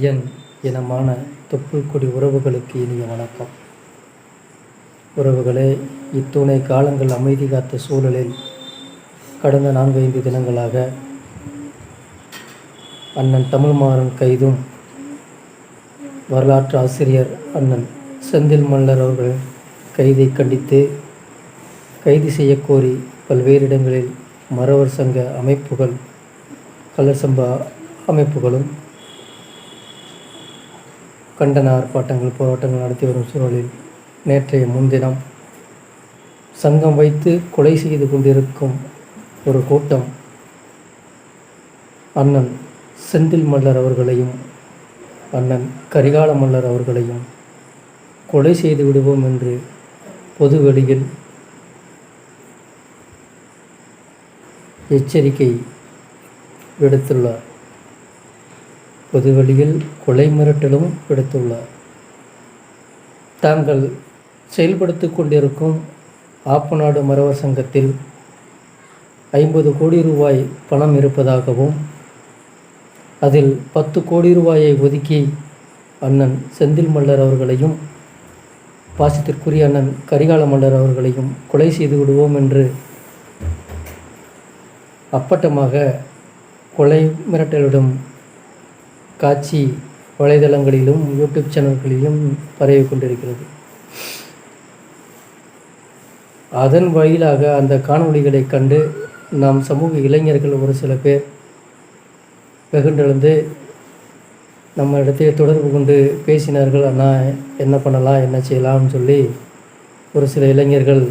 என் இனமான தொப்புள் கொடி உறவுகளுக்கு இனிய வணக்கம். உறவுகளே, இத்துணை காலங்கள் அமைதி காத்த சூழலில் கடந்த 4-5 தினங்களாக அண்ணன் தமிழ்மாறன் கைதும், வரலாற்று ஆசிரியர் அண்ணன் செந்தில் மல்லர் அவர்கள் கைதை கண்டித்து கைது செய்யக்கோரி பல்வேறு இடங்களில் மறவர் சங்க அமைப்புகள், கள்ளர் சம்பா அமைப்புகளும் கண்டன ஆர்ப்பாட்டங்கள், போராட்டங்கள் நடத்தி வரும் சூழலில் நேற்றைய முன்தினம் சங்கம் வைத்து கொலை செய்து கொண்டிருக்கும் ஒரு கூட்டம் அண்ணன் செந்தில் மல்லர் அவர்களையும் அண்ணன் கரிகால மல்லர் அவர்களையும் கொலை செய்து விடுவோம் என்று பொது வெளியில் எச்சரிக்கை விடுத்துள்ளார். பொதுவெளியில் கொலை மிரட்டலும் விடுத்துள்ளார். தாங்கள் செயல்படுத்தி கொண்டிருக்கும் ஆப்பநாடு மறவர் சங்கத்தில் 50 கோடி ரூபாய் பணம் இருப்பதாகவும், அதில் 10 கோடி ரூபாயை ஒதுக்கி அண்ணன் செந்தில் மல்லர் அவர்களையும் பாசத்திற்குரிய அண்ணன் கரிகால மல்லர் அவர்களையும் கொலை செய்து விடுவோம் என்று அப்பட்டமாக கொலை மிரட்டலிடும் காட்சி வலைதளங்களிலும் யூடியூப் சேனல்களிலும் பரவி கொண்டிருக்கிறது. அதன் வாயிலாக அந்த காணொளிகளை கண்டு நாம் சமூக இளைஞர்கள் ஒரு சில பேர் வெகுண்டெழுந்து நம்ம இடத்தில் தொடர்பு கொண்டு பேசினார்கள். அண்ணா, என்ன பண்ணலாம், என்ன செய்யலாம்னு சொல்லி ஒரு சில இளைஞர்கள்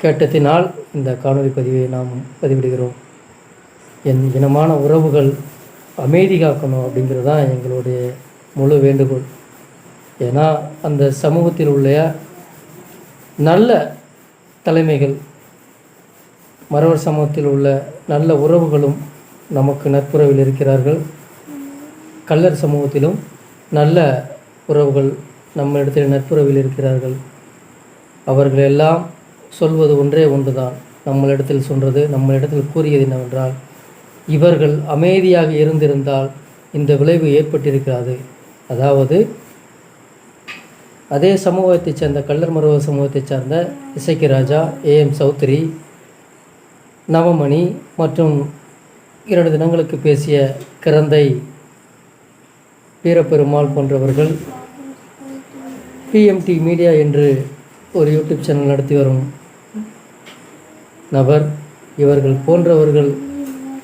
கேட்டதினால் இந்த காணொளி பதிவை நாம் பதிவிடுகிறோம். என் இனமான உறவுகள் அமைதி காக்கணும் அப்படிங்கிறது தான் எங்களுடைய முழு வேண்டுகோள். ஏன்னா அந்த சமூகத்தில் உள்ள நல்ல தலைமைகள், மறவர் சமூகத்தில் உள்ள நல்ல உறவுகளும் நமக்கு நட்புறவில் இருக்கிறார்கள். கள்ளர் சமூகத்திலும் நல்ல உறவுகள் நம்ம இடத்தில் நட்புறவில் இருக்கிறார்கள். அவர்கள் எல்லாம் சொல்வது ஒன்றே ஒன்றுதான். நம்மளிடத்தில் சொல்வது, நம்மளிடத்தில் கூறியது என்னவென்றால், இவர்கள் அமைதியாக இருந்திருந்தால் இந்த விளைவு ஏற்பட்டிருக்கிறது. அதாவது அதே சமூகத்தைச் சேர்ந்த கள்ளர் மறவர் சமூகத்தைச் சார்ந்த இசைக்கு ராஜா, AM சௌத்ரி, நவமணி மற்றும் 2 தினங்களுக்கு பேசிய கிரந்தை வீரப்பெருமாள் போன்றவர்கள், PMT மீடியா என்று ஒரு யூடியூப் சேனல் நடத்தி வரும் நபர், இவர்கள் போன்றவர்கள்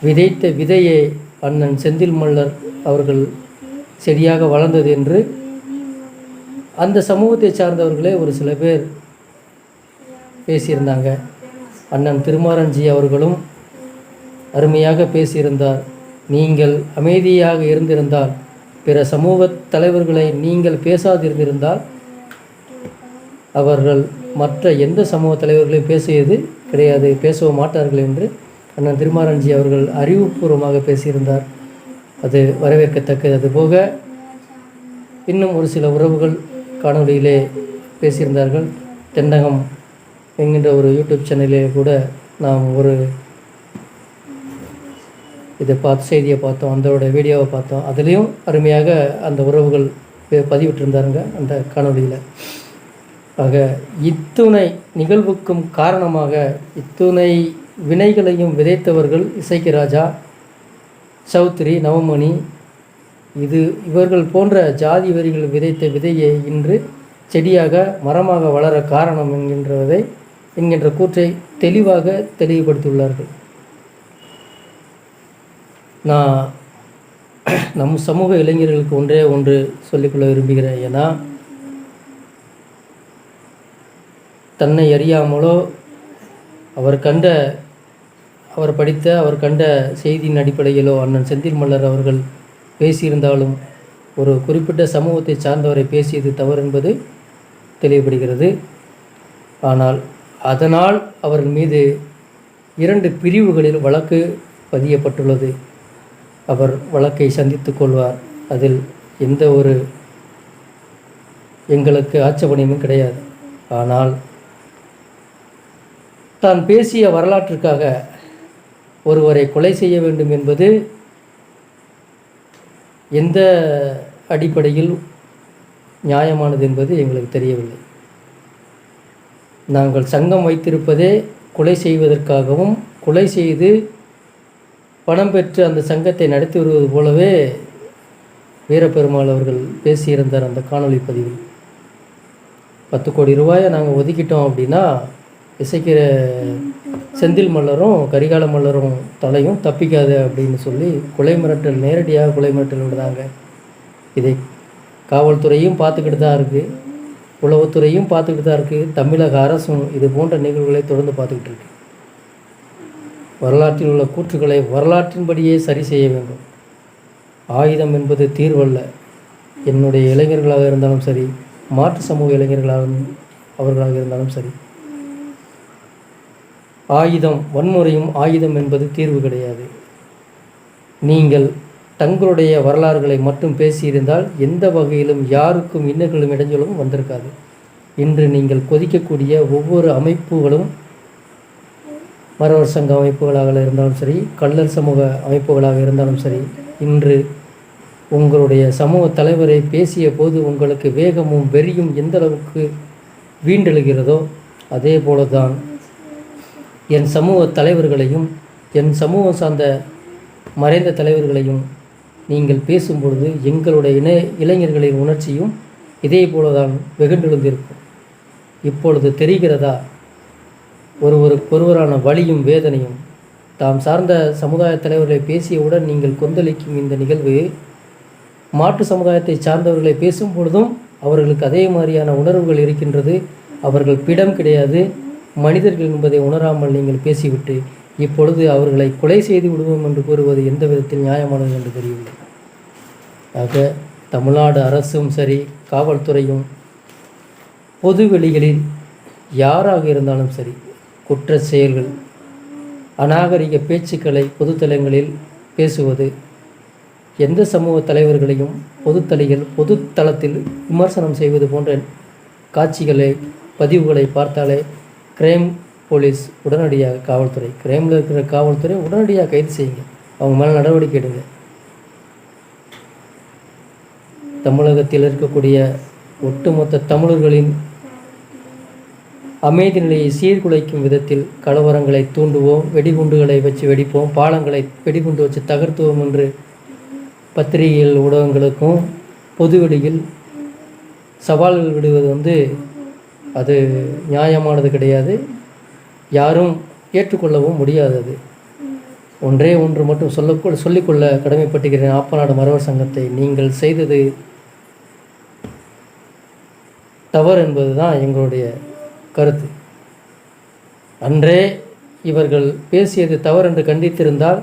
விதைத்த விதையே அண்ணன் செந்தில் மல்லர் அவர்கள் செடியாக வளர்ந்தது என்று அந்த சமூகத்தை சார்ந்தவர்களே ஒரு சில பேர் பேசியிருந்தாங்க. அண்ணன் திருமாறன்ஜி அவர்களும் அருமையாக பேசியிருந்தார். நீங்கள் அமைதியாக இருந்திருந்தால், பிற சமூக தலைவர்களை நீங்கள் பேசாதிருந்திருந்தால், அவர்கள் மற்ற எந்த சமூக தலைவர்களையும் பேசியது கிடையாது, பேசவும் மாட்டார்கள் என்று அண்ணன் திருமாறன்ஜி அவர்கள் அறிவுபூர்வமாக பேசியிருந்தார். அது வரவேற்கத்தக்கது. அதுபோக இன்னும் ஒரு சில உறவுகள் காணொலியிலே பேசியிருந்தார்கள். தென்னகம் என்கின்ற ஒரு யூடியூப் சேனலிலே கூட நாம் ஒரு இதை செய்தியை பார்த்தோம், அதோட வீடியோவை பார்த்தோம். அதுலேயும் அருமையாக அந்த உறவுகள் பதிவிட்டிருந்தாருங்க அந்த காணொலியில். ஆக இத்துணை நிகழ்வுக்கும் காரணமாக இத்துணை வினைகளையும் விதைத்தவர்கள் இசைக்கு ராஜா, சௌத்ரி, நவமணி. இவர்கள் போன்ற ஜாதி வெறிகள் விதைத்த விதையை இன்று செடியாக மரமாக வளர காரணம் என்கின்ற கூற்றை தெளிவாக தெளிவுபடுத்தியுள்ளார்கள். நான் நம் சமூக இளைஞர்களுக்கு ஒன்றே ஒன்று சொல்லிக்கொள்ள விரும்புகிறேன். ஏன்னா தன்னை அறியாமலோ அவர் படித்த அவர் கண்ட செய்தியின் அடிப்படையிலோ அண்ணன் செந்தில் மல்லர் அவர்கள் பேசியிருந்தாலும் ஒரு குறிப்பிட்ட சமூகத்தை சார்ந்தவரை பேசியது தவறு என்பது தெளிவுபடுகிறது. ஆனால் அதனால் அவர்கள் மீது 2 பிரிவுகளில் வழக்கு பதியப்பட்டுள்ளது. அவர் வழக்கை சந்தித்து கொள்வார். அதில் எந்த ஒரு எங்களுக்கு ஆட்சேபனையும் கிடையாது. ஆனால் தான் பேசிய வரலாற்றுக்காக ஒருவரை கொலை செய்ய வேண்டும் என்பது எந்த அடிப்படையில் நியாயமானது என்பது எங்களுக்கு தெரியவில்லை. நாங்கள் சங்கம் வைத்திருப்பதே கொலை செய்வதற்காகவும், கொலை செய்து பணம் பெற்று அந்த சங்கத்தை நடத்தி வருவது போலவே வீரபெருமாள் அவர்கள் பேசியிருந்தார் அந்த காணொளி பதிவில். 10 கோடி ரூபாயை நாங்கள் ஒதுக்கிட்டோம் அப்படின்னா இசைக்கிற செந்தில் மல்லரும் கரிகால மல்லரும் தலையும் தப்பிக்காது அப்படின்னு சொல்லி கொலை மிரட்டல், நேரடியாக கொலை மிரட்டல் விடுதாங்க. இதை காவல்துறையும் பார்த்துக்கிட்டு தான் இருக்குது, உளவுத்துறையும் பார்த்துக்கிட்டு தான் இருக்குது, தமிழக அரசும் இது போன்ற நிகழ்வுகளை தொடர்ந்து பார்த்துக்கிட்டு இருக்கு. வரலாற்றில் உள்ள கூற்றுக்களை வரலாற்றின்படியே சரி செய்ய வேண்டும். ஆயுதம் என்பது தீர்வல்ல. என்னுடைய இளைஞர்களாக இருந்தாலும் சரி, மாற்று சமூக அவர்களாக இருந்தாலும் சரி, ஆயுதம், வன்முறையும் ஆயுதம் என்பது தீர்வு கிடையாது. நீங்கள் தங்களுடைய வரலாறுகளை மட்டும் பேசியிருந்தால் எந்த வகையிலும் யாருக்கும் இன்னர்களும் இடைஞ்சலும் வந்திருக்காது. இன்று நீங்கள் கொதிக்கக்கூடிய ஒவ்வொரு அமைப்புகளும், மறவர் சங்க அமைப்புகளாக இருந்தாலும் சரி, கள்ளர் சமூக அமைப்புகளாக இருந்தாலும் சரி, இன்று உங்களுடைய சமூக தலைவரை பேசிய போது உங்களுக்கு வேகமும் வெறியும் எந்த அளவுக்கு வீண்டெழுகிறதோ அதே போலதான் என் சமூக தலைவர்களையும், என் சமூகம் சார்ந்த மறைந்த தலைவர்களையும் நீங்கள் பேசும்பொழுது எங்களுடைய இளைஞர்களின் உணர்ச்சியும் இதே போலதான் வெகுண்டெழுந்திருக்கும். இப்பொழுது தெரிகிறதா ஒருவரான வலியும் வேதனையும்? தாம் சார்ந்த சமுதாய தலைவர்களை பேசியவுடன் நீங்கள் கொந்தளிக்கும் இந்த நிகழ்வு மாற்று சமுதாயத்தை சார்ந்தவர்களை பேசும் பொழுதும் அவர்களுக்கு அதே மாதிரியான உணர்வுகள் இருக்கின்றது. அவர்கள் பிடம் கிடையாது, மனிதர்கள் என்பதை உணராமல் நீங்கள் பேசிவிட்டு இப்பொழுது அவர்களை கொலை செய்து விடுவோம் என்று கூறுவது எந்த விதத்தில் நியாயமானது என்று தெரியவில்லை. ஆக தமிழ்நாடு அரசும் சரி, காவல்துறையும் பொதுவெளிகளில் யாராக இருந்தாலும் சரி, குற்ற செயல்கள், அநாகரிக பேச்சுக்களை பொதுத்தலங்களில் பேசுவது, எந்த சமூக தலைவர்களையும் பொது தளத்தில் விமர்சனம் செய்வது போன்ற காட்சிகளை, பதிவுகளை பார்த்தாலே கிரைம் போலீஸ் உடனடியாக, காவல்துறை, கிரைமில் இருக்கிற காவல்துறை உடனடியாக கைது செய்யுங்க, அவங்க மேலே நடவடிக்கை எடுங்க. தமிழகத்தில் இருக்கக்கூடிய ஒட்டுமொத்த தமிழர்களின் அமைதி நிலையை சீர்குலைக்கும் விதத்தில் கலவரங்களை தூண்டுவோம், வெடிகுண்டுகளை வச்சு வெடிப்போம், பாலங்களை வெடிகுண்டு வச்சு தகர்த்துவோம் என்று பத்திரிகைகள், ஊடகங்களுக்கும் பொதுவெளியில் சவால்கள் விடுவது அது நியாயமானது கிடையாது. யாரும் ஏற்றுக்கொள்ளவும் முடியாதது. ஒன்றே ஒன்று மட்டும் சொல்லிக்கொள்ள கடமைப்பட்டுகிறேன். ஆப்பநாடு மறவர் சங்கத்தை நீங்கள் செய்தது தவறு என்பது தான் எங்களுடைய கருத்து. அன்றே இவர்கள் பேசியது தவறு என்று கண்டித்திருந்தால்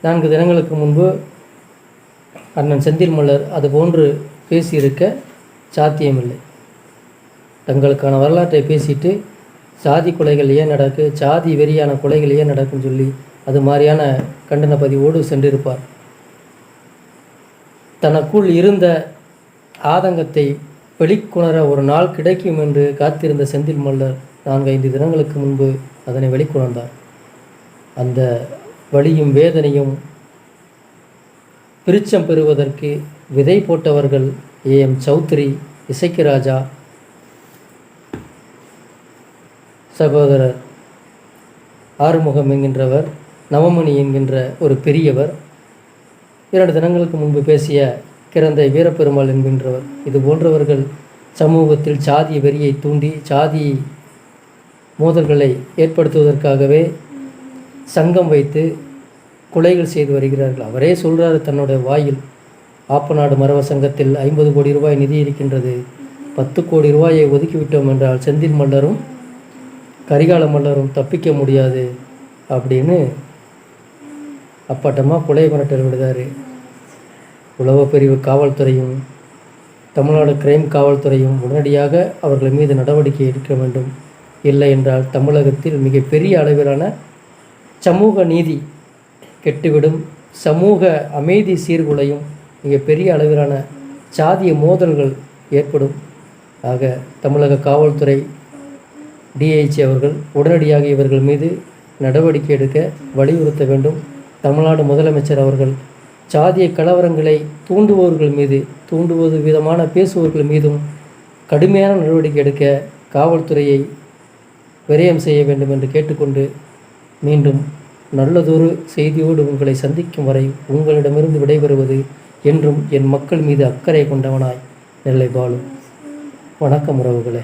4 தினங்களுக்கு முன்பு அண்ணன் செந்தில் மல்லர் அதுபோன்று பேசியிருக்க சாத்தியமில்லை. தங்களுக்கான வரலாற்றை பேசிட்டு சாதி கொலைகள் ஏன் நடக்கு, சாதி வெறியான கொலைகள் ஏன் நடக்குன்னு சொல்லி அது மாதிரியான கண்டன பதிவோடு சென்றிருப்பார். தனக்குள் இருந்த ஆதங்கத்தை வெளிக்கொணர ஒரு நாள் கிடைக்கும் என்று காத்திருந்த செந்தில் மல்லர் 4-5 தினங்களுக்கு முன்பு அதனை வெளிக்கொணர்ந்தார். அந்த வலியும் வேதனையும் பிரிச்சம் பெறுவதற்கு விதை போட்டவர்கள் ஏஎம் சௌத்ரி, இசைக்கு ராஜா, சகோதரர் ஆறுமுகம் என்கின்றவர், நவமணி என்கின்ற ஒரு பெரியவர், 2 தினங்களுக்கு முன்பு பேசிய கிரந்தை வீரபெருமாள் என்கின்றவர். இது போன்றவர்கள் சமூகத்தில் சாதிய வெறியை தூண்டி சாதி மோதல்களை ஏற்படுத்துவதற்காகவே சங்கம் வைத்து கொலைகள் செய்து வருகிறார்கள். அவரே சொல்கிறார் தன்னுடைய வாயில், ஆப்பநாடு மறவர் சங்கத்தில் 50 கோடி ரூபாய் நிதி இருக்கின்றது, 10 கோடி ரூபாயை ஒதுக்கிவிட்டோம் என்றால் செந்தில் மல்லரும் கரிகால மல்லரும் தப்பிக்க முடியாது அப்படின்னு அப்பட்டமாக கொலை மிரட்டல் விடுதார். உளவு பிரிவு காவல்துறையும் தமிழ்நாடு கிரைம் காவல்துறையும் உடனடியாக அவர்கள் மீது நடவடிக்கை எடுக்க வேண்டும். இல்லை என்றால் தமிழகத்தில் மிகப்பெரிய அளவிலான சமூக நீதி கெட்டுவிடும், சமூக அமைதி சீர்குலையும், மிகப்பெரிய அளவிலான சாதிய மோதல்கள் ஏற்படும். ஆக தமிழக காவல்துறை டிஐஜி அவர்கள் உடனடியாக இவர்கள் மீது நடவடிக்கை எடுக்க வலியுறுத்த வேண்டும். தமிழ்நாடு முதலமைச்சர் அவர்கள் சாதிய கலவரங்களை தூண்டுவது விதமான பேசுபவர்கள் மீதும் கடுமையான நடவடிக்கை எடுக்க காவல்துறையை விரயம் செய்ய வேண்டும் என்று கேட்டுக்கொண்டு மீண்டும் நல்லதொரு செய்தியோடு உங்களை சந்திக்கும் வரை உங்களிடமிருந்து விடைபெறுவது என்றும் என் மக்கள் மீது அக்கறை கொண்டவனாய் நெல்லை பாலு. வணக்கம் உறவுகளே.